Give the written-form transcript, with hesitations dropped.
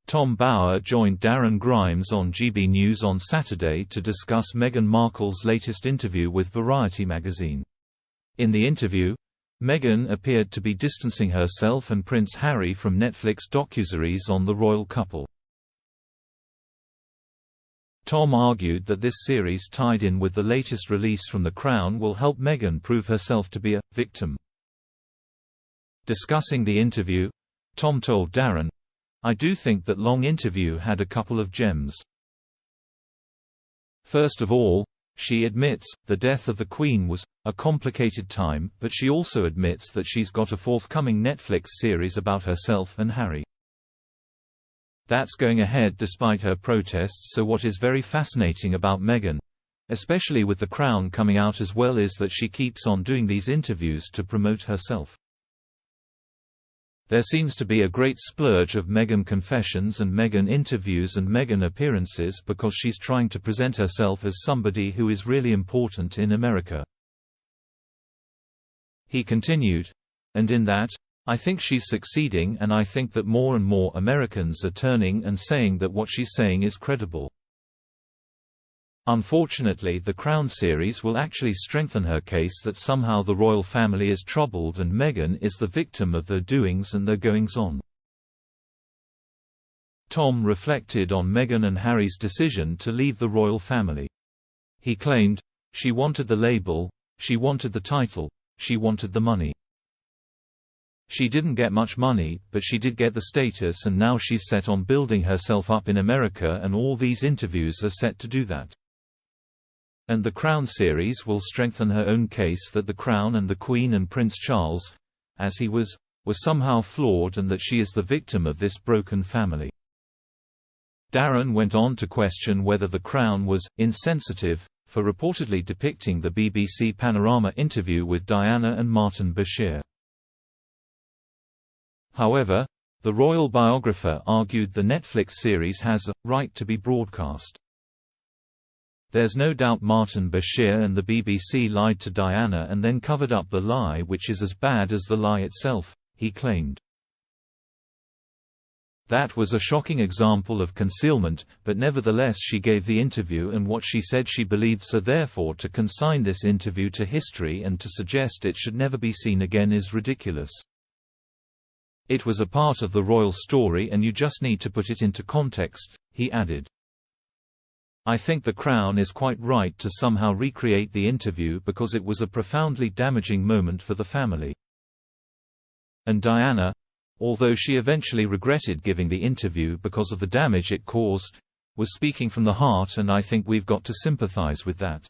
Tom Bauer joined Darren Grimes on GB News on Saturday to discuss Meghan Markle's latest interview with Variety magazine. In the interview, Meghan appeared to be distancing herself and Prince Harry from Netflix docuseries on the royal couple. Tom argued that this series tied in with the latest release from The Crown will help Meghan prove herself to be a victim. Discussing the interview, Tom told Darren, "I do think that long interview had a couple of gems. First of all, she admits, the death of the Queen was a complicated time, but she also admits that she's got a forthcoming Netflix series about herself and Harry. That's going ahead despite her protests. So what is very fascinating about Meghan, especially with The Crown coming out as well, is that she keeps on doing these interviews to promote herself. There seems to be a great splurge of Meghan confessions and Meghan interviews and Meghan appearances because she's trying to present herself as somebody who is really important in America." He continued, "And in that, I think she's succeeding, and I think that more and more Americans are turning and saying that what she's saying is credible. Unfortunately, the Crown series will actually strengthen her case that somehow the royal family is troubled and Meghan is the victim of their doings and their goings-on." Tom reflected on Meghan and Harry's decision to leave the royal family. He claimed, "She wanted the label, she wanted the title, she wanted the money. She didn't get much money, but she did get the status, and now she's set on building herself up in America, and all these interviews are set to do that. And the Crown series will strengthen her own case that the Crown and the Queen and Prince Charles, as he was somehow flawed, and that she is the victim of this broken family." Darren went on to question whether the Crown was insensitive for reportedly depicting the BBC Panorama interview with Diana and Martin Bashir. However, the royal biographer argued the Netflix series has a right to be broadcast. "There's no doubt Martin Bashir and the BBC lied to Diana and then covered up the lie, which is as bad as the lie itself," he claimed. "That was a shocking example of concealment, but nevertheless she gave the interview and what she said she believed, so therefore to consign this interview to history and to suggest it should never be seen again is ridiculous. It was a part of the royal story and you just need to put it into context," he added. "I think the Crown is quite right to somehow recreate the interview because it was a profoundly damaging moment for the family. And Diana, although she eventually regretted giving the interview because of the damage it caused, was speaking from the heart, and I think we've got to sympathize with that."